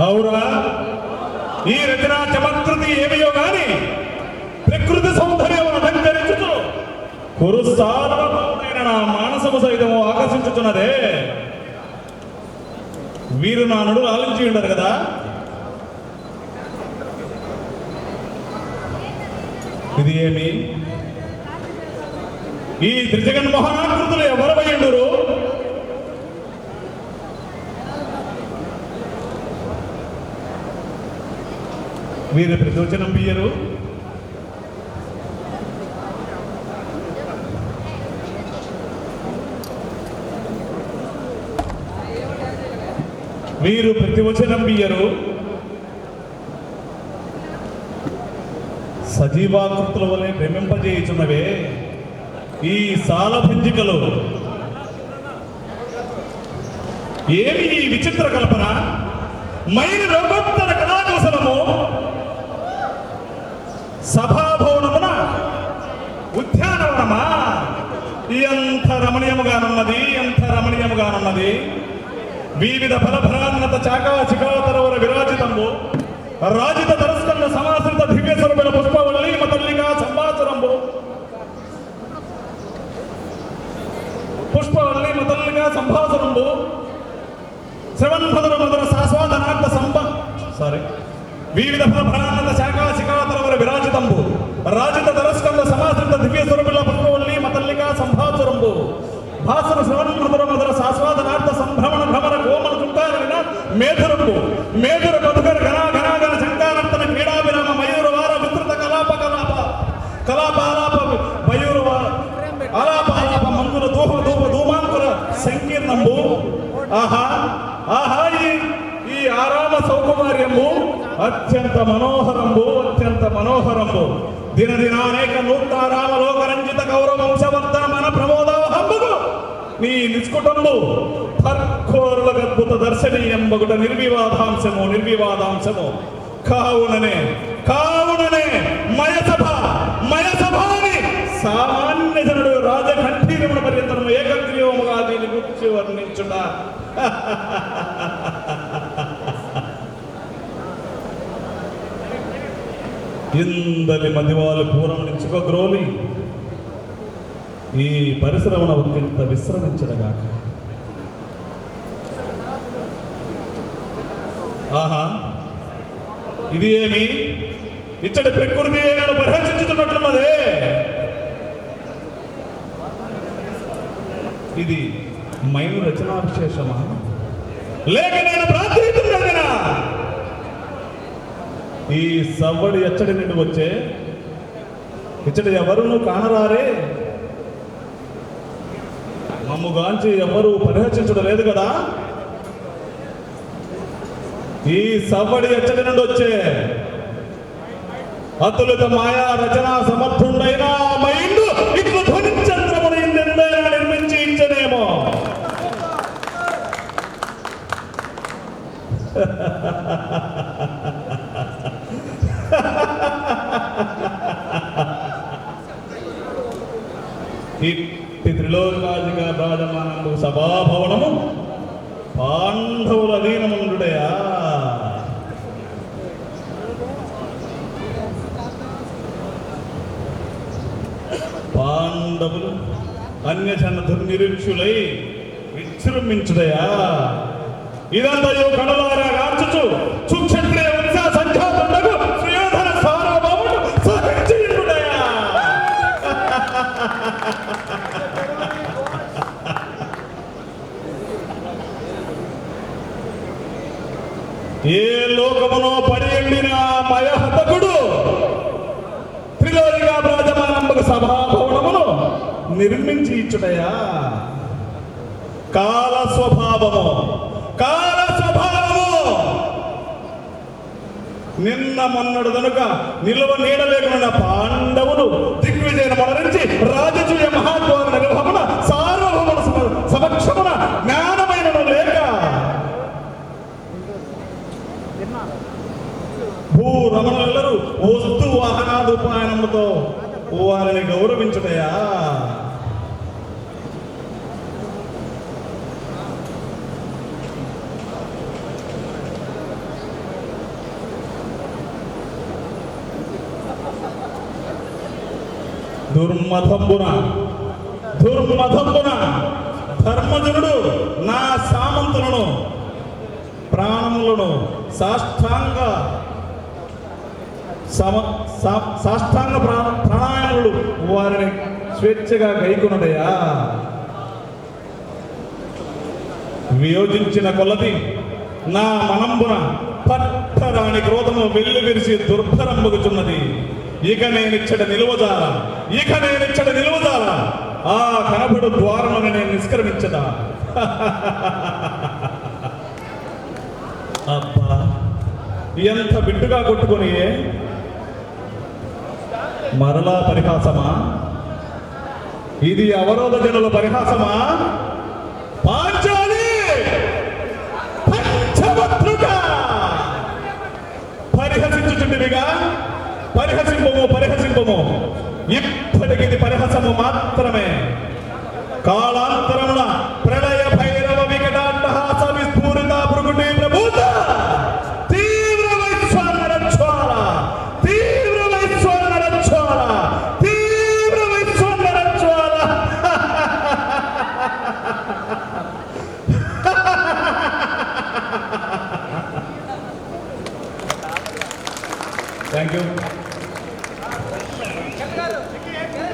అవురా, ఈ రచనా చమత్కృతి ఏమియో గాని ప్రకృతి సౌందర్యం అలంకరించుతూ కురుసార్వభౌముడైన నా మానసము సైతము ఆకర్షించుతున్నదే. వీరు నా నడులు ఆలించి ఉండరు కదా. ఇది ఏమి? ఈ త్రిజగన్మోహనాకృతులు ఎవరవయ్యుండురు? వీరు ప్రచోదనం బియ్యరు. వీరు ప్రతివచనం బియ్యరు. సజీవాకృతుల వలె భ్రమింపజేయుచున్నవే ఈ సాలభంజికలు. ఏమి ఈ విచిత్ర కల్పన? మైని రోగోత్తర కళాకౌశలము సభాభవనమున ఉద్యానవనమా? ఎంత రమణీయముగానున్నది, ఎంత రమణీయముగానున్నది. వివిధ ఫలఫలాన్నత చాకాచికాతరవర విరాజితంబు రాజిత తరస్కంద సమాశ్రిత దివ్య స్వరూపిణ పుష్పవల్లి మతల్లిగా సంభాసురంబు పుష్పవల్లి మతల్లిగా సంభాసురంబు శ్రవణభద్ర మధుర శాశ్వాదనార్థ వివిధ ఫలఫలాన్నత శాకాచికాతరవర విరాజితంబు రాజిత తరస్కంద సమాశ్రిత దివ్య స్వరూపిణ పుష్పవల్లి మతల్లిగా సంభాసురంబు భాసన శ్రవణ మధుర మధుర శాశ్వాదనార్థ సంభ్రమణ భ్రమణ కోమల చుట్టారణ మేధురంబు మేధుర మధుకర ఘనాఘనాగన శంకానర్తన క్రీడాభిరామ మయూరవార విస్తృత కలాపాలాప మయూరవార అలాపాలాప మందుల ధూమాంకుర సంకీర్ణంబు. ఆహా ఆహా, ఈ ఆరామ సౌకుమార్యము అత్యంత మనోహరంబు, అత్యంత మనోహరంబు. దినదినానేక నూతారామ లోకరంజిత గౌరవ వంశవర్ధన మన ప్రమోదోహంబుగు నీ నిష్కుటంబు తర్కోరులకు అద్భుత దర్శనీయం బగుట నిర్వివాదాంశము కావుననే మయసభాని సామాన్య జనుడు రాజకంఠీరమున పర్యంతరము ఏకగ్రీవముగా దీని గురించి వర్ణించుట. ఇందలి మదివాలు పూర్వం నుంచి గ్రోలి ఈ పరిశ్రమణ ఒకంత విశ్రమించడగాక. ఆహా, ఇది ఏమి? ఇచ్చటి ప్రకృతి నేను పరిహసించుతున్నట్లున్నదే. ఇది మైను రచనా విశేషమా లేక నేను ప్రార్థిస్తున్నా? ఈ సవ్వడి ఎచ్చడి నుండి వచ్చే ఇచ్చడి ఎవరును కానరారే. మమ్ముగాంచి ఎవరు పరిహసించడం లేదు కదా. ఈ సవ్వడి ఎచ్చడి నుండి వచ్చే అతులిత మాయా రచనా సమర్థుడైన మైండు ఇట్లు ధ్వనిచంద్రమును ఇందెందైనా నిర్మించి ఇచ్చనేమో. ఇట్టి త్రిలోకాజిక రాజమానంబు సభాభవనము పాండవుల అధీనముండుడయా. పాండవులు అన్యజన దుర్నిరీక్షులై విజృంభించుడయా. ఇదంతయు కడలారా గాంచుచు సుక్షత్రియ వంశ సంఖ్యాతుండగు శ్రీయోధన సార్వభౌముడు సహించుడయా. ఏ లోకమునో పడి ఎండిన మయహతకుడు త్రిలోలిగా రాజమానంబకు సభాభవనమును నిర్మించి ఇచ్చుటయా. కాల స్వభావము నిన్న మొన్నడు కనుక నిలువ నీడలేకున్న పాండవులు దిగ్విజయను మొదరించి రాజకీయ మహాద్వార నిర్వహణ సార్వభౌముల సమక్షమున గౌరవించుటయా? దుర్మధంబున ధర్మజనుడు నా సామంతులను ప్రాణములను సాష్టాంగ ప్రాణాయాములు వారిని స్వేచ్ఛగా గైకొనదయా? వియోజించిన కొలది నా మనంబున పట్టరాని క్రోధము వెల్లు విరిసి దుర్భరంబుచున్నది. ఇక నేనిచ్చట నిలువజాల ఆ కనబడు ద్వారమును నేను నిష్క్రమించదా? అబ్బా, ఎంత బిడ్డుగా కొట్టుకొని మరలా పరిహాసమా? ఇది అవరోధ జనుల పరిహాసమా? పాంచాలి పంచవక్తృక పరిహసించుచుండివిగా, పరిహసింపము. ఇప్పటికి ఇది పరిహసము మాత్రమే. కాళ